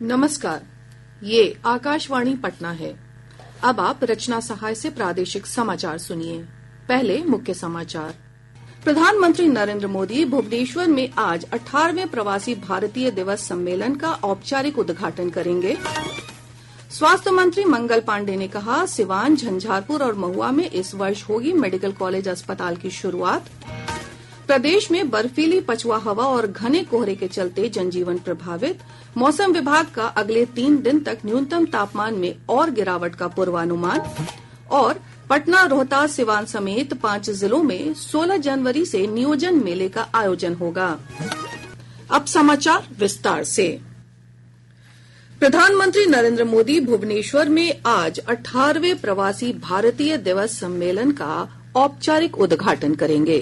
नमस्कार, ये आकाशवाणी पटना है। अब आप रचना सहाय से प्रादेशिक समाचार सुनिए। पहले मुख्य समाचार। प्रधानमंत्री नरेंद्र मोदी भुवनेश्वर में आज 18वें प्रवासी भारतीय दिवस सम्मेलन का औपचारिक उद्घाटन करेंगे। स्वास्थ्य मंत्री मंगल पांडेय ने कहा, सिवान, झंझारपुर और महुआ में इस वर्ष होगी मेडिकल कॉलेज अस्पताल की शुरुआत। प्रदेश में बर्फीली पछुआ हवा और घने कोहरे के चलते जनजीवन प्रभावित। मौसम विभाग का अगले 3 दिन तक न्यूनतम तापमान में और गिरावट का पूर्वानुमान। और पटना, रोहतास, सिवान समेत 5 जिलों में 16 जनवरी से नियोजन मेले का आयोजन होगा। अब समाचार विस्तार से। प्रधानमंत्री नरेंद्र मोदी भुवनेश्वर में आज 18वें प्रवासी भारतीय दिवस सम्मेलन का औपचारिक उद्घाटन करेंगे।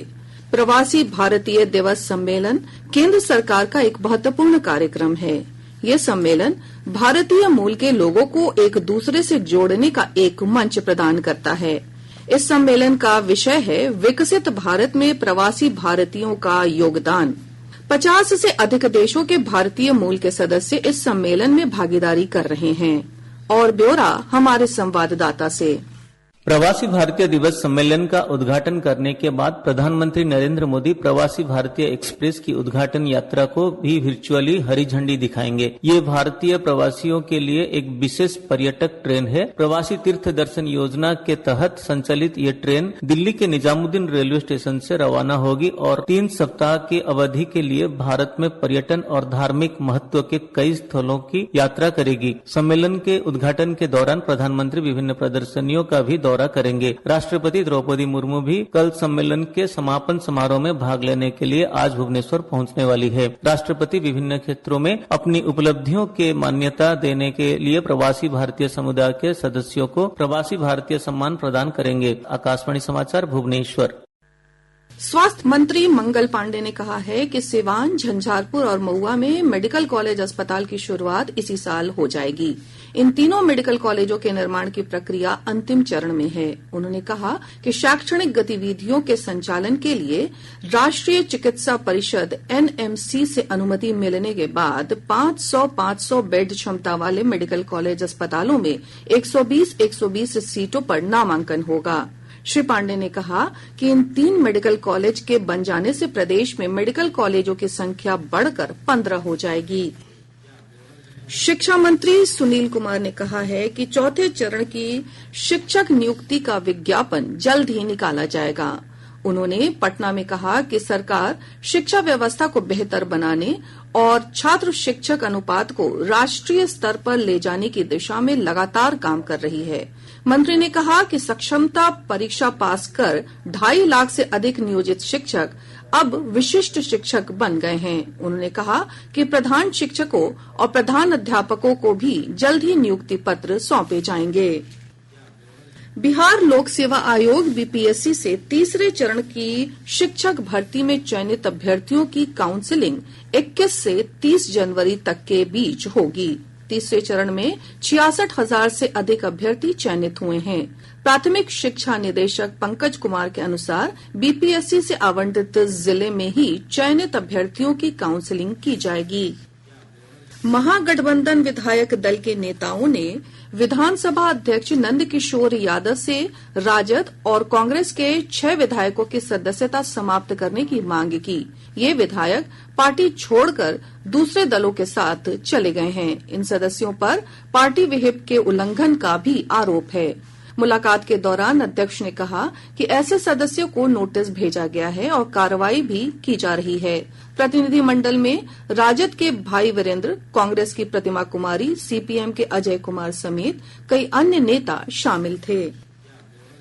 प्रवासी भारतीय दिवस सम्मेलन केंद्र सरकार का एक महत्वपूर्ण कार्यक्रम है। ये सम्मेलन भारतीय मूल के लोगों को एक दूसरे से जोड़ने का एक मंच प्रदान करता है। इस सम्मेलन का विषय है विकसित भारत में प्रवासी भारतीयों का योगदान। 50 से अधिक देशों के भारतीय मूल के सदस्य इस सम्मेलन में भागीदारी कर रहे हैं। और ब्यौरा हमारे संवाददाता से। प्रवासी भारतीय दिवस सम्मेलन का उद्घाटन करने के बाद प्रधानमंत्री नरेंद्र मोदी प्रवासी भारतीय एक्सप्रेस की उद्घाटन यात्रा को भी वर्चुअली हरी झंडी दिखाएंगे। ये भारतीय प्रवासियों के लिए एक विशेष पर्यटक ट्रेन है। प्रवासी तीर्थ दर्शन योजना के तहत संचालित ये ट्रेन दिल्ली के निजामुद्दीन रेलवे स्टेशन से रवाना होगी और 3 सप्ताह की अवधि के लिए भारत में पर्यटन और धार्मिक महत्व के कई स्थलों की यात्रा करेगी। सम्मेलन के उद्घाटन के दौरान प्रधानमंत्री विभिन्न प्रदर्शनियों का भी दौरा करेंगे। राष्ट्रपति द्रौपदी मुर्मू भी कल सम्मेलन के समापन समारोह में भाग लेने के लिए आज भुवनेश्वर पहुंचने वाली है। राष्ट्रपति विभिन्न क्षेत्रों में अपनी उपलब्धियों के मान्यता देने के लिए प्रवासी भारतीय समुदाय के सदस्यों को प्रवासी भारतीय सम्मान प्रदान करेंगे। आकाशवाणी समाचार, भुवनेश्वर। स्वास्थ्य मंत्री मंगल पांडेय ने कहा है कि सिवान, झंझारपुर और महुआ में मेडिकल कॉलेज अस्पताल की शुरुआत इसी साल हो जाएगी। इन तीनों मेडिकल कॉलेजों के निर्माण की प्रक्रिया अंतिम चरण में है। उन्होंने कहा कि शैक्षणिक गतिविधियों के संचालन के लिए राष्ट्रीय चिकित्सा परिषद NMC से अनुमति मिलने के बाद 500 बेड क्षमता वाले मेडिकल कॉलेज अस्पतालों में 120 सीटों पर नामांकन होगा। श्री पांडेय ने कहा कि इन 3 मेडिकल कॉलेज के बन जाने से प्रदेश में मेडिकल कॉलेजों की संख्या बढ़कर 15 हो जाएगी। शिक्षा मंत्री सुनील कुमार ने कहा है कि चौथे चरण की शिक्षक नियुक्ति का विज्ञापन जल्द ही निकाला जाएगा। उन्होंने पटना में कहा कि सरकार शिक्षा व्यवस्था को बेहतर बनाने और छात्र शिक्षक अनुपात को राष्ट्रीय स्तर पर ले जाने की दिशा में लगातार काम कर रही है। मंत्री ने कहा कि सक्षमता परीक्षा पास कर 2.5 लाख से अधिक नियोजित शिक्षक अब विशिष्ट शिक्षक बन गए हैं। उन्होंने कहा कि प्रधान शिक्षकों और प्रधान अध्यापकों को भी जल्द ही नियुक्ति पत्र सौंपे जाएंगे। बिहार लोक सेवा आयोग BPSC से तीसरे चरण की शिक्षक भर्ती में चयनित अभ्यर्थियों की काउंसिलिंग 21 से 30 जनवरी तक के बीच होगी। तीसरे चरण में 66,000 से अधिक अभ्यर्थी चयनित हुए हैं। प्राथमिक शिक्षा निदेशक पंकज कुमार के अनुसार BPSC से आवंटित जिले में ही चयनित अभ्यर्थियों की काउंसिलिंग की जाएगी। महागठबंधन विधायक दल के नेताओं ने विधानसभा अध्यक्ष नंदकिशोर यादव से राजद और कांग्रेस के 6 विधायकों की सदस्यता समाप्त करने की मांग की। ये विधायक पार्टी छोड़कर दूसरे दलों के साथ चले गए हैं। इन सदस्यों पर पार्टी विहिप के उल्लंघन का भी आरोप है। मुलाकात के दौरान अध्यक्ष ने कहा कि ऐसे सदस्यों को नोटिस भेजा गया है और कार्रवाई भी की जा रही है। प्रतिनिधिमंडल में राजद के भाई वीरेंद्र, कांग्रेस की प्रतिमा कुमारी, CPM के अजय कुमार समेत कई अन्य नेता शामिल थे।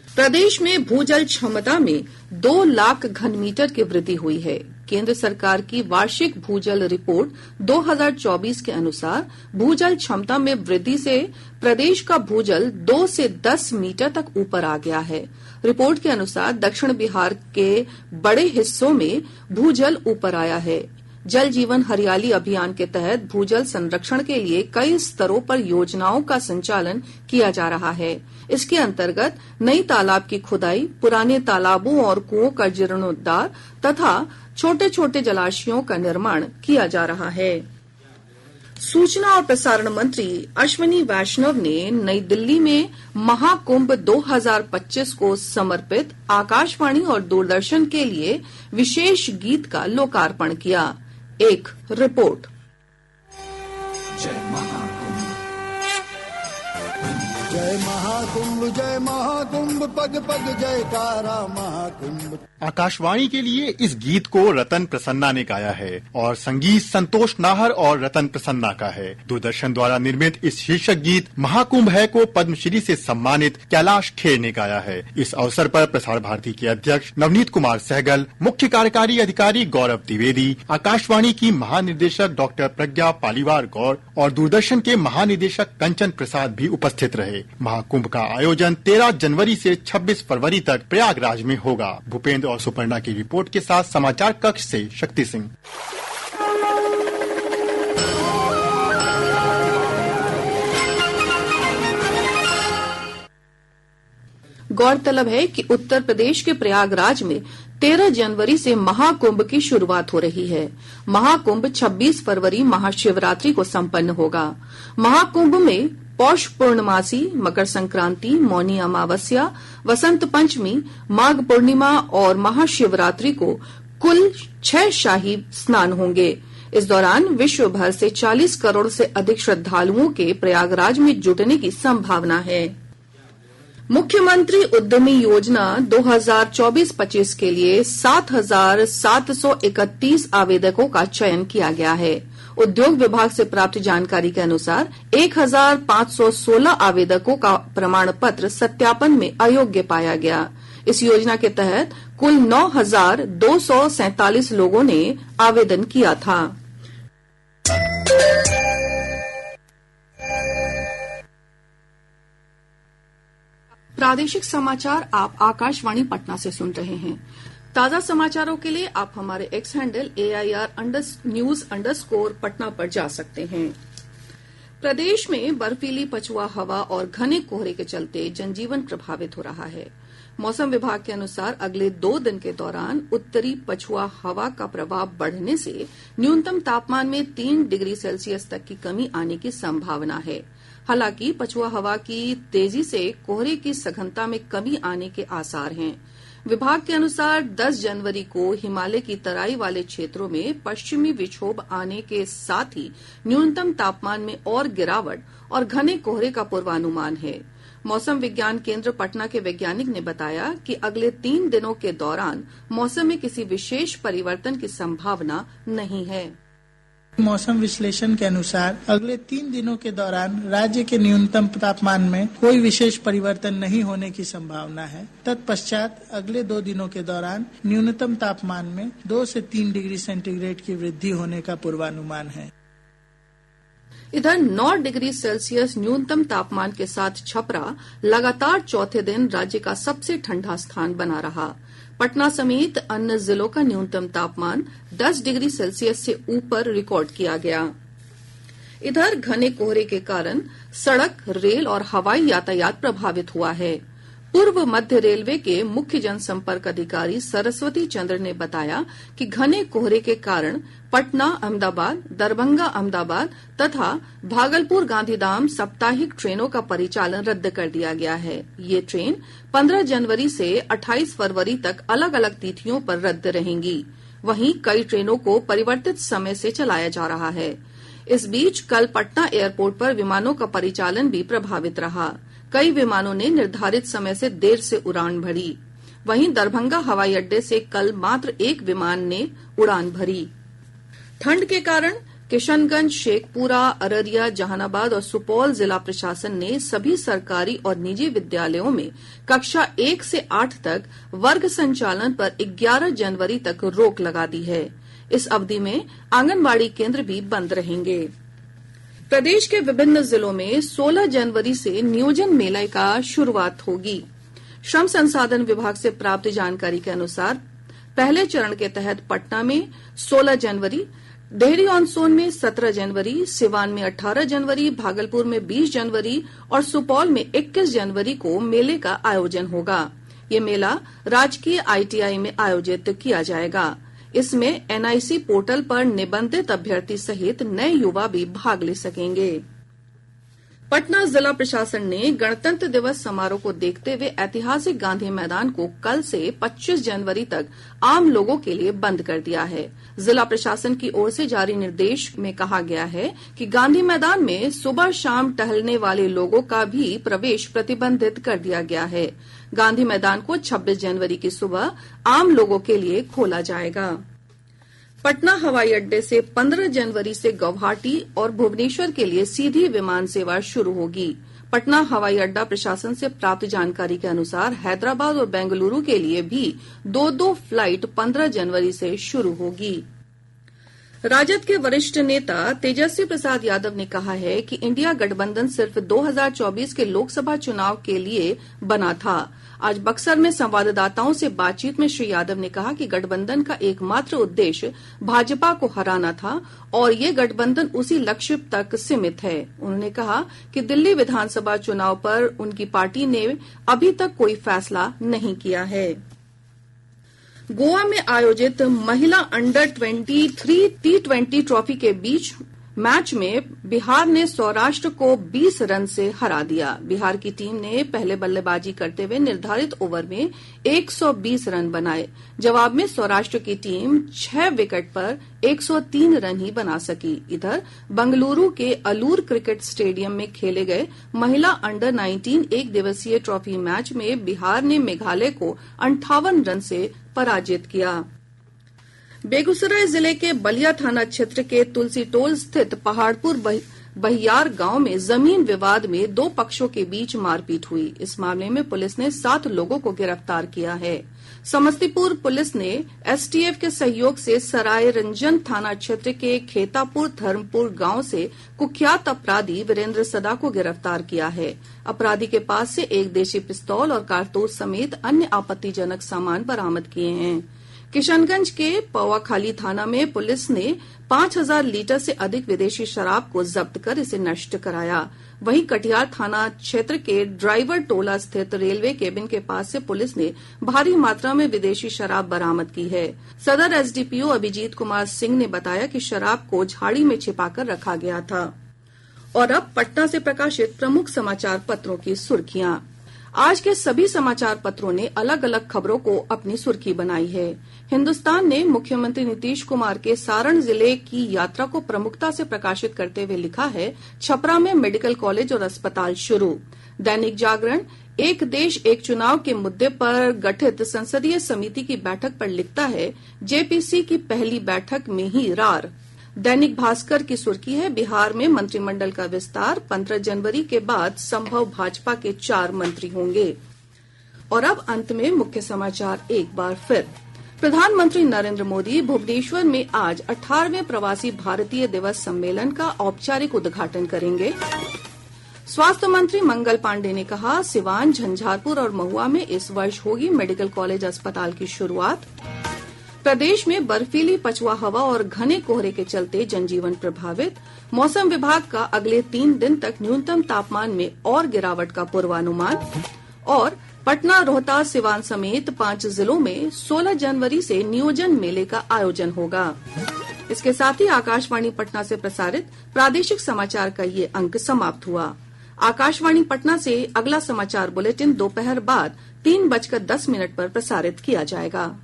प्रदेश में भूजल क्षमता में 2 लाख घनमीटर की वृद्धि हुई है। केंद्र सरकार की वार्षिक भूजल रिपोर्ट 2024 के अनुसार भूजल क्षमता में वृद्धि से प्रदेश का भूजल 2 से 10 मीटर तक ऊपर आ गया है। रिपोर्ट के अनुसार दक्षिण बिहार के बड़े हिस्सों में भूजल ऊपर आया है। जल जीवन हरियाली अभियान के तहत भूजल संरक्षण के लिए कई स्तरों पर योजनाओं का संचालन किया जा रहा है। इसके अंतर्गत नई तालाब की खुदाई, पुराने तालाबों और कुओं का जीर्णोद्धार तथा छोटे छोटे जलाशयों का निर्माण किया जा रहा है। सूचना और प्रसारण मंत्री अश्विनी वैष्णव ने नई दिल्ली में महाकुंभ 2025 को समर्पित आकाशवाणी और दूरदर्शन के लिए विशेष गीत का लोकार्पण किया। एक रिपोर्ट। जय महाकुंभ, पग पग जयकारा महाकुंभ। आकाशवाणी के लिए इस गीत को रतन प्रसन्ना ने गाया है और संगीत संतोष नाहर और रतन प्रसन्ना का है। दूरदर्शन द्वारा निर्मित इस शीर्षक गीत महाकुंभ है को पद्मश्री से सम्मानित कैलाश खेर ने गाया है। इस अवसर पर प्रसार भारती के अध्यक्ष नवनीत कुमार सहगल, मुख्य कार्यकारी अधिकारी गौरव द्विवेदी, आकाशवाणी की महानिदेशक डॉक्टर प्रज्ञा पालीवार गौर और दूरदर्शन के महानिदेशक कंचन प्रसाद भी उपस्थित रहे। महाकुंभ का आयोजन 13 जनवरी से 26 फरवरी तक प्रयागराज में होगा। भूपेंद्र और सुपर्णा की रिपोर्ट के साथ समाचार कक्ष से शक्ति सिंह। गौरतलब है कि उत्तर प्रदेश के प्रयागराज में 13 जनवरी से महाकुंभ की शुरुआत हो रही है। महाकुंभ 26 फरवरी महाशिवरात्रि को संपन्न होगा। महाकुंभ में पौष पूर्णमासी, मकर संक्रांति, मौनी अमावस्या, वसंत पंचमी, माघ पूर्णिमा और महाशिवरात्रि को कुल 6 शाही स्नान होंगे। इस दौरान विश्व भर से 40 करोड़ से अधिक श्रद्धालुओं के प्रयागराज में जुटने की संभावना है। मुख्यमंत्री उद्यमी योजना 2024-25 के लिए 7,731 आवेदकों का चयन किया गया है। उद्योग विभाग से प्राप्त जानकारी के अनुसार 1,516 आवेदकों का प्रमाण पत्र सत्यापन में अयोग्य पाया गया। इस योजना के तहत कुल 9,247 लोगों ने आवेदन किया था। प्रादेशिक समाचार आप आकाशवाणी पटना से सुन रहे हैं। ताजा समाचारों के लिए आप हमारे एक्स हैंडल AIR_news_पटना पर जा सकते हैं। प्रदेश में बर्फीली पछुआ हवा और घने कोहरे के चलते जनजीवन प्रभावित हो रहा है। मौसम विभाग के अनुसार अगले 2 दिन के दौरान उत्तरी पछुआ हवा का प्रभाव बढ़ने से न्यूनतम तापमान में 3 डिग्री सेल्सियस तक की कमी आने की संभावना है। हालांकि पछुआ हवा की तेजी से कोहरे की सघनता में कमी आने के आसार हैं। विभाग के अनुसार 10 जनवरी को हिमालय की तराई वाले क्षेत्रों में पश्चिमी विक्षोभ आने के साथ ही न्यूनतम तापमान में और गिरावट और घने कोहरे का पूर्वानुमान है। मौसम विज्ञान केंद्र पटना के वैज्ञानिक ने बताया कि अगले 3 दिनों के दौरान मौसम में किसी विशेष परिवर्तन की संभावना नहीं है। मौसम विश्लेषण के अनुसार अगले 3 दिनों के दौरान राज्य के न्यूनतम तापमान में कोई विशेष परिवर्तन नहीं होने की संभावना है। तत्पश्चात अगले 2 दिनों के दौरान न्यूनतम तापमान में 2 से 3 डिग्री सेंटीग्रेड की वृद्धि होने का पूर्वानुमान है। इधर 9 डिग्री सेल्सियस न्यूनतम तापमान के साथ छपरा लगातार चौथे दिन राज्य का सबसे ठंडा स्थान बना रहा। पटना समेत अन्य जिलों का न्यूनतम तापमान 10 डिग्री सेल्सियस से ऊपर रिकॉर्ड किया गया। इधर घने कोहरे के कारण सड़क, रेल और हवाई यातायात प्रभावित हुआ है। पूर्व मध्य रेलवे के मुख्य जनसंपर्क अधिकारी सरस्वती चंद्र ने बताया कि घने कोहरे के कारण पटना अहमदाबाद, दरभंगा अहमदाबाद तथा भागलपुर गांधीधाम साप्ताहिक ट्रेनों का परिचालन रद्द कर दिया गया है। ये ट्रेन 15 जनवरी से 28 फरवरी तक अलग अलग तिथियों पर रद्द रहेंगी। वहीं कई ट्रेनों को परिवर्तित समय से चलाया जा रहा है। इस बीच कल पटना एयरपोर्ट पर विमानों का परिचालन भी प्रभावित रहा। कई विमानों ने निर्धारित समय से देर से उड़ान भरी। वहीं दरभंगा हवाई अड्डे से कल मात्र एक विमान ने उड़ान भरी। ठंड के कारण किशनगंज, शेखपुरा, अररिया, जहानाबाद और सुपौल जिला प्रशासन ने सभी सरकारी और निजी विद्यालयों में कक्षा 1 से 8 तक वर्ग संचालन पर 11 जनवरी तक रोक लगा दी है। इस अवधि में आंगनबाड़ी केंद्र भी बंद रहेंगे। प्रदेश के विभिन्न जिलों में 16 जनवरी से नियोजन मेला का शुरुआत होगी। श्रम संसाधन विभाग से प्राप्त जानकारी के अनुसार पहले चरण के तहत पटना में 16 जनवरी, देहरी ऑन सोन में 17 जनवरी, सिवान में 18 जनवरी, भागलपुर में 20 जनवरी और सुपौल में 21 जनवरी को मेले का आयोजन होगा। ये मेला राजकीय ITI में आयोजित किया जाएगा। इसमें NIC पोर्टल पर निबंधित अभ्यर्थी सहित नए युवा भी भाग ले सकेंगे। पटना जिला प्रशासन ने गणतंत्र दिवस समारोह को देखते हुए ऐतिहासिक गांधी मैदान को कल से 25 जनवरी तक आम लोगों के लिए बंद कर दिया है। जिला प्रशासन की ओर से जारी निर्देश में कहा गया है कि गांधी मैदान में सुबह शाम टहलने वाले लोगों का भी प्रवेश प्रतिबंधित कर दिया गया है। गांधी मैदान को 26 जनवरी की सुबह आम लोगों के लिए खोला जाएगा। पटना हवाई अड्डे से 15 जनवरी से गुवाहाटी और भुवनेश्वर के लिए सीधी विमान सेवा शुरू होगी। पटना हवाई अड्डा प्रशासन से प्राप्त जानकारी के अनुसार हैदराबाद और बेंगलुरु के लिए भी 2-2 फ्लाइट 15 जनवरी से शुरू होगी। राजद के वरिष्ठ नेता तेजस्वी प्रसाद यादव ने कहा है कि इंडिया गठबंधन सिर्फ 2024 के लोकसभा चुनाव के लिए बना था। आज बक्सर में संवाददाताओं से बातचीत में श्री यादव ने कहा कि गठबंधन का एकमात्र उद्देश्य भाजपा को हराना था और ये गठबंधन उसी लक्ष्य तक सीमित है। उन्होंने कहा कि दिल्ली विधानसभा चुनाव पर उनकी पार्टी ने अभी तक कोई फैसला नहीं किया है। गोवा में आयोजित महिला अंडर 23 T20 ट्रॉफी के बीच मैच में बिहार ने सौराष्ट्र को 20 रन से हरा दिया। बिहार की टीम ने पहले बल्लेबाजी करते हुए निर्धारित ओवर में 120 रन बनाए। जवाब में सौराष्ट्र की टीम 6 विकेट पर 103 रन ही बना सकी। इधर बंगलुरु के अलूर क्रिकेट स्टेडियम में खेले गए महिला अंडर 19 एक दिवसीय ट्रॉफी मैच में बिहार ने मेघालय को 58 रन से पराजित किया। बेगूसराय जिले के बलिया थाना क्षेत्र के तुलसी टोल स्थित पहाड़पुर बहियार गांव में जमीन विवाद में 2 पक्षों के बीच मारपीट हुई। इस मामले में पुलिस ने 7 लोगों को गिरफ्तार किया है। समस्तीपुर पुलिस ने STF के सहयोग से सराय रंजन थाना क्षेत्र के खेतापुर धर्मपुर गांव से कुख्यात अपराधी वीरेंद्र सदा को गिरफ्तार किया है। अपराधी के पास से एक देशी पिस्तौल और कारतूस समेत अन्य आपत्तिजनक सामान बरामद किए हैं। किशनगंज के पौवाखाली थाना में पुलिस ने 5000 लीटर से अधिक विदेशी शराब को जब्त कर इसे नष्ट कराया। वहीं कटिहार थाना क्षेत्र के ड्राइवर टोला स्थित रेलवे केबिन के पास से पुलिस ने भारी मात्रा में विदेशी शराब बरामद की है। सदर SDPO अभिजीत कुमार सिंह ने बताया कि शराब को झाड़ी में छिपाकर रखा गया था। और अब पटना से प्रकाशित प्रमुख समाचार पत्रों की सुर्खियां। आज के सभी समाचार पत्रों ने अलग अलग खबरों को अपनी सुर्खी बनाई है। हिन्दुस्तान ने मुख्यमंत्री नीतीश कुमार के सारण जिले की यात्रा को प्रमुखता से प्रकाशित करते हुए लिखा है, छपरा में मेडिकल कॉलेज और अस्पताल शुरू। दैनिक जागरण एक देश एक चुनाव के मुद्दे पर गठित संसदीय समिति की बैठक पर लिखता है, JPC की पहली बैठक में ही रार। दैनिक भास्कर की सुर्खी है, बिहार में मंत्रिमंडल का विस्तार, 15 जनवरी के बाद संभव भाजपा के 4 मंत्री होंगे। और अब अंत में मुख्य समाचार एक बार फिर। प्रधानमंत्री नरेंद्र मोदी भुवनेश्वर में आज 18वें प्रवासी भारतीय दिवस सम्मेलन का औपचारिक उद्घाटन करेंगे। स्वास्थ्य मंत्री मंगल पांडे ने कहा, सिवान, झंझारपुर और महुआ में इस वर्ष होगी मेडिकल कॉलेज अस्पताल की शुरुआत। प्रदेश में बर्फीली पछुआ हवा और घने कोहरे के चलते जनजीवन प्रभावित। मौसम विभाग का अगले 3 दिन तक न्यूनतम तापमान में और गिरावट का पूर्वानुमान। और पटना, रोहतास, सिवान समेत 5 जिलों में 16 जनवरी से नियोजन मेले का आयोजन होगा। इसके साथ ही आकाशवाणी पटना से प्रसारित प्रादेशिक समाचार का ये अंक समाप्त हुआ। आकाशवाणी पटना से अगला समाचार बुलेटिन दोपहर बाद 3:10 पर प्रसारित किया जाएगा।